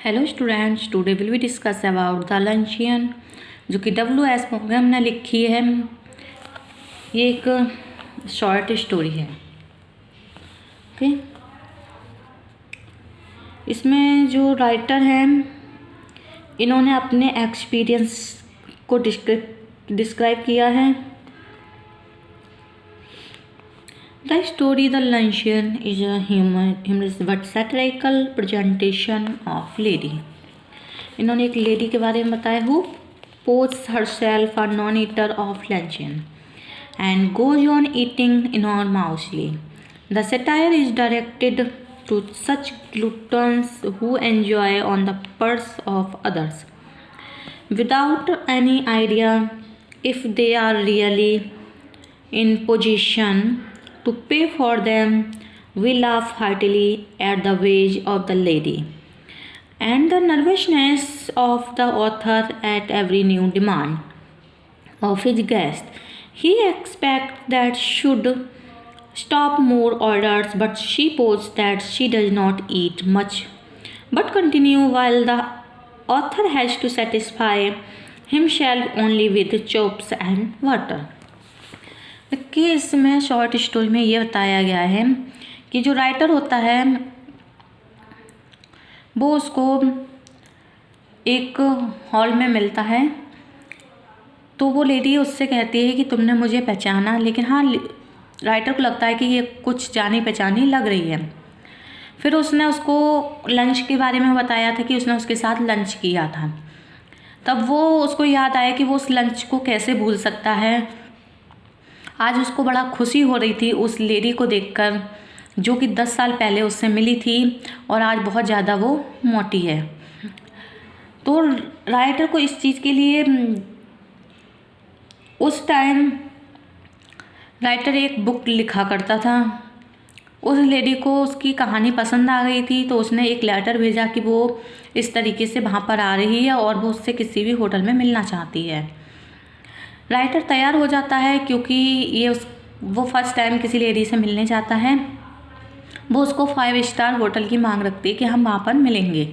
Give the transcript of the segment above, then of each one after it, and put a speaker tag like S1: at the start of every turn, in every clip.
S1: Hello students, today will we discuss about the luncheon, जो कि WS मोगम ने लिखी है। ये एक शॉर्ट स्टोरी है। ओके, इसमें जो राइटर हैं इन्होंने अपने एक्सपीरियंस को डिस्क्राइब किया है। The story The Luncheon is a humorous but satirical presentation of lady. इन्होंने एक लेडी के बारे में बताया who posts herself a non-eater of luncheon and goes on eating enormously. The satire is directed to such gluttons who enjoy on the purse of others without any idea if they are really in position to pay for them. We laugh heartily at the wage of the lady and the nervousness of the author at every new demand of his guest. He expects that should stop more orders, but she posts that she does not eat much but continue while the author has to satisfy himself only with chops and water. कि इसमें short story में ये बताया गया है कि जो writer होता है वो उसको एक हॉल में मिलता है, तो वो लेडी उससे कहती है कि तुमने मुझे पहचाना, लेकिन हाँ राइटर को लगता है कि ये कुछ जानी पहचानी लग रही है। फिर उसने उसको लंच के बारे में बताया था कि उसने उसके साथ लंच किया था। तब वो उसको याद आया कि वो उस लंच को कैसे भूल सकता है। आज उसको बड़ा खुशी हो रही थी उस लेडी को देखकर जो कि 10 साल पहले उससे मिली थी और आज बहुत ज़्यादा वो मोटी है। तो राइटर को इस चीज़ के लिए उस टाइम राइटर एक बुक लिखा करता था। उस लेडी को उसकी कहानी पसंद आ गई थी, तो उसने एक लेटर भेजा कि वो इस तरीके से वहाँ पर आ रही है और वो उससे किसी भी होटल में मिलना चाहती है। राइटर तैयार हो जाता है क्योंकि वो फर्स्ट टाइम किसी लेडी से मिलने जाता है। वो उसको 5 स्टार होटल की मांग रखती है कि हम वहाँ पर मिलेंगे।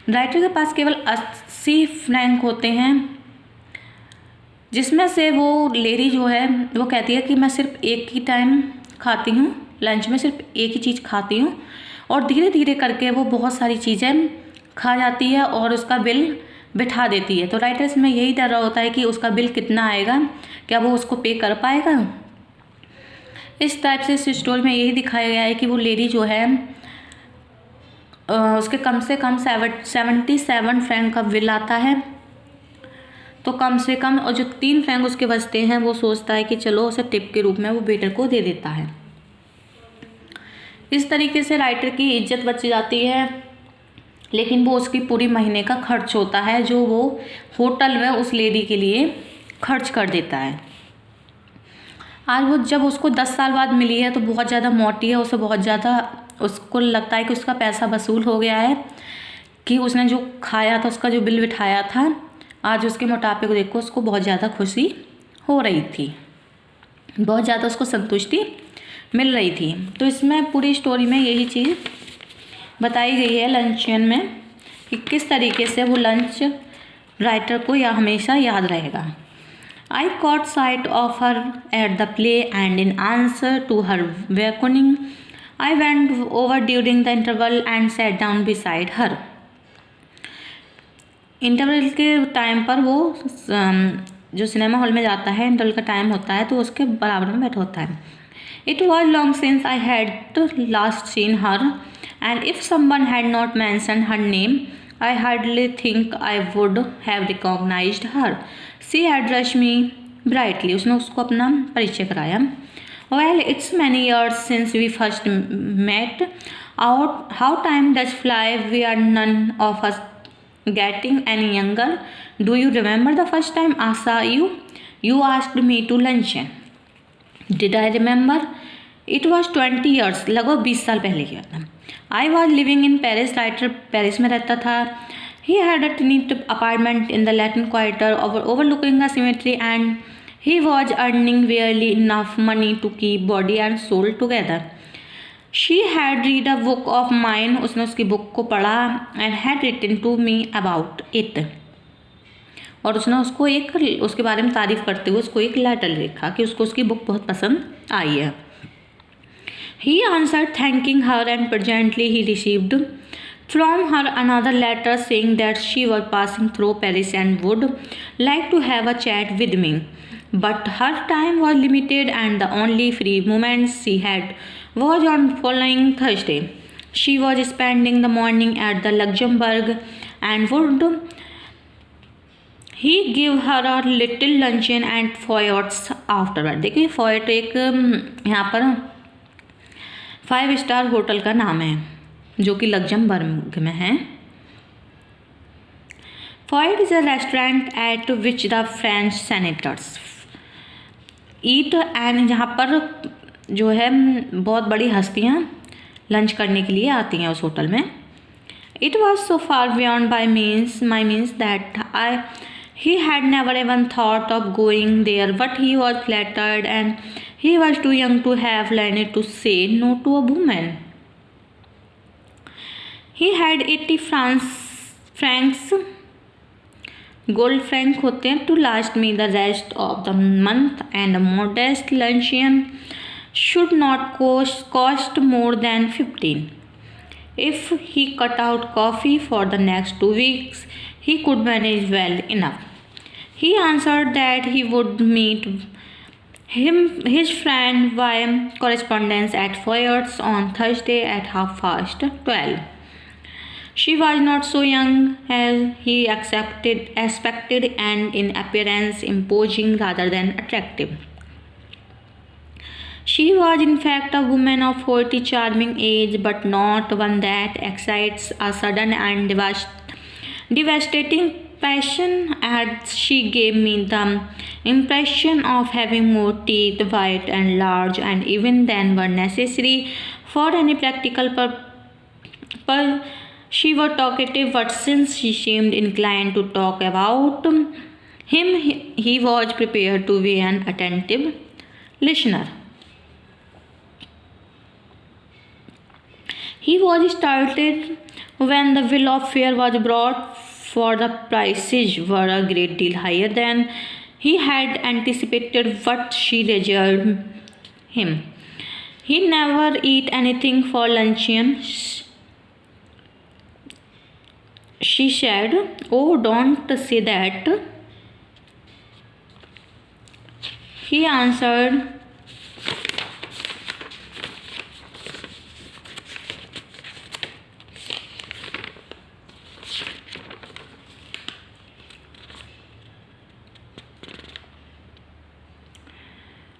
S1: राइटर के पास केवल 80 फ्रैंक होते हैं, जिसमें से वो लेडी जो है वो कहती है कि मैं सिर्फ एक ही टाइम खाती हूँ, लंच में सिर्फ एक ही चीज़ खाती हूँ, और धीरे धीरे करके वो बहुत सारी चीज़ें खा जाती है और उसका बिल बिठा देती है। तो राइटर इसमें यही डर रहा होता है कि उसका बिल कितना आएगा, क्या वो उसको पे कर पाएगा। इस टाइप से इस स्टोरी में यही दिखाया गया है कि वो लेडी जो है उसके कम से कम 77 फ्रैंक का बिल आता है। तो कम से कम और जो 3 फ्रैंक उसके बचते हैं वो सोचता है कि चलो उसे टिप के रूप में वो वेटर को दे देता है। इस तरीके से राइटर की इज्जत बच जाती है, लेकिन वो उसकी पूरी महीने का खर्च होता है जो वो होटल में उस लेडी के लिए खर्च कर देता है। आज वो जब उसको 10 साल बाद मिली है तो बहुत ज़्यादा मोटी है, उसे बहुत ज़्यादा उसको लगता है कि उसका पैसा वसूल हो गया है, कि उसने जो खाया था उसका जो बिल बिठाया था, आज उसके मोटापे को देखकर उसको बहुत ज़्यादा खुशी हो रही थी, बहुत ज़्यादा उसको संतुष्टि मिल रही थी। तो इसमें पूरी स्टोरी में यही चीज़ बताई गई है लंचियन में कि किस तरीके से वो लंच राइटर को हमेशा याद रहेगा। I caught sight of her at the play and in answer to her beckoning I went over during the interval and sat down beside her. Interval के टाइम पर वो जो सिनेमा हॉल में जाता है, इंटरवल का टाइम होता है तो उसके बराबर में बैठा होता है। It was long since I had last scene her and if someone had not mentioned her name, I hardly think I would have recognized her. She addressed me brightly. उसने उसको अपना परिचय कराया। Well, it's many years since we first met. How time does fly. We are none of us getting any younger. Do you remember the first time I saw you? You asked me to luncheon. Did I remember? It was 20 years. लगभग 20 साल पहले किया था। I was living in Paris. Writer Paris में रहता था। He had a tiny apartment in the Latin Quarter overlooking the cemetery, and he was earning barely enough money to keep body and soul together. She had read a book of mine, उसने उसकी book को पढ़ा, and had written to me about it, और उसने उसको एक उसके बारे में तारीफ़ करते हुए उसको एक लेटर लिखा कि उसको उसकी बुक बहुत पसंद आई है. He answered, thanking her, and presently he received from her another letter saying that she was passing through Paris and would like to have a chat with me. But her time was limited and the only free moments she had was on following Thursday. She was spending the morning at the Luxembourg and would he give her a little luncheon and foyers afterward. देखिए फोयट एक यहाँ पर 5 star hotel का नाम है जो कि Luxembourg में है. Foyot is a restaurant at which the French senators eat, and जहाँ पर जो है बहुत बड़ी हस्तियाँ लंच करने के लिए आती हैं उस होटल में. It was so far beyond my means that he had never even thought of going there, but he was flattered and he was too young to have learned to say no to a woman. He had 80 francs gold franc होते हैं to last me the rest of the month, and a modest luncheon should not cost more than 15. If he cut out coffee for the next 2 weeks, he could manage well enough. He answered that he would meet his friend via correspondence at Foyer's on Thursday at 12:30. She was not so young as he expected and in appearance imposing rather than attractive. She was in fact a woman of 40, charming age, but not one that excites a sudden and devastating passion, as she gave me the impression of having more teeth, white and large, and even than were necessary for any practical purpose. She was talkative, but since she seemed inclined to talk about him, he was prepared to be an attentive listener. He was startled when the bill of fare was brought, for the prices were a great deal higher than he had anticipated, but she reassured him. He never eat anything for luncheon, she said. Oh, don't say that, he answered.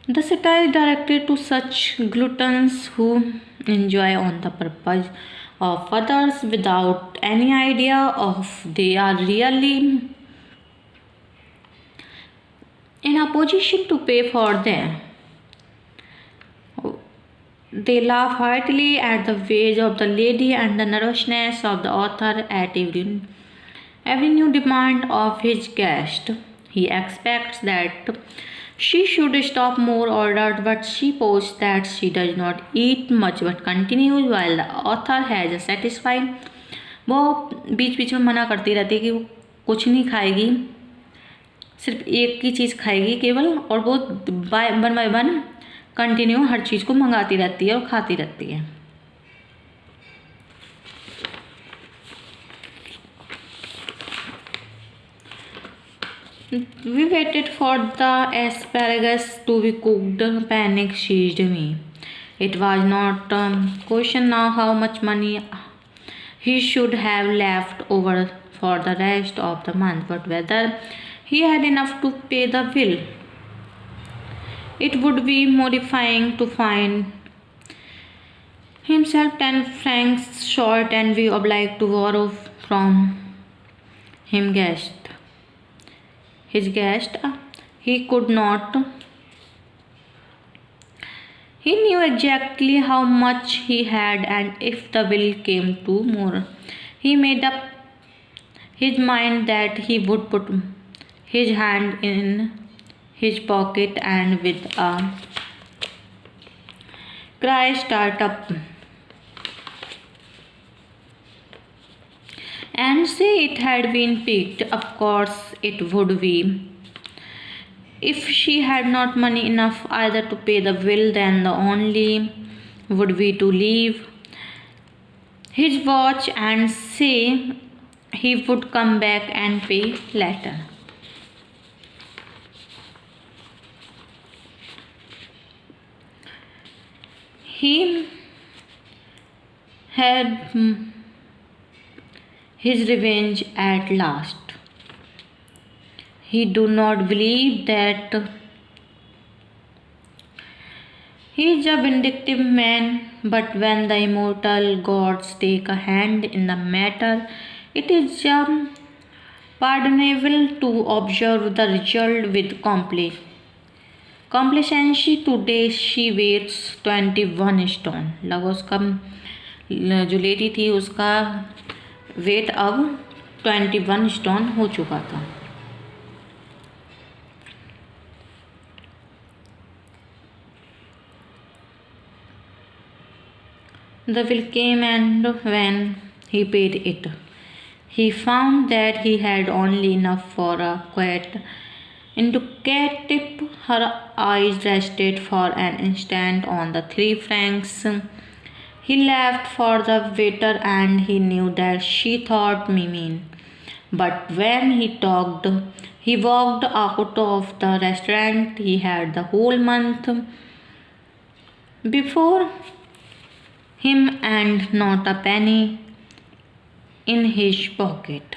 S1: The satire is directed to such gluttons who enjoy on the purpose of others without any idea of they are really in a position to pay for them. They laugh heartily at the ways of the lady and the nervousness of the author at every new demand of his guest. He expects that she should stop more orders, but she posts that she does not eat much but continues while the author has a satisfied. वो बीच बीच में मना करती रहती है कि वो कुछ नहीं खाएगी, सिर्फ एक ही चीज़ खाएगी केवल, और वो वन बाय वन कंटिन्यू हर चीज़ को मंगाती रहती है और खाती रहती है. We waited for the asparagus to be cooked. Panic seized me. It was not a question now how much money he should have left over for the rest of the month, but whether he had enough to pay the bill. It would be mortifying to find himself 10 francs short and be obliged to borrow from his guest. He could not. He knew exactly how much he had, and if the bill came to more, he made up his mind that he would put his hand in his pocket and with a cry start up and say it had been picked. Of course it would be. If she had not money enough either to pay the bill, then the only would be to leave his watch and say he would come back and pay later. He had his revenge at last. He do not believe that he is a vindictive man, but when the immortal gods take a hand in the matter, it is pardonable to observe the result with complacency. Today she weighs 21 stone. लगभग उसका जो lady थी उसका wait अब 21 stone हो चुका था. The bill came, and when he paid it, he found that he had only enough for a quiet indicative. Her eyes rested for an instant on the 3 francs. He laughed for the waiter, and he knew that she thought me mean. But when he walked out of the restaurant. He had the whole month before him and not a penny in his pocket.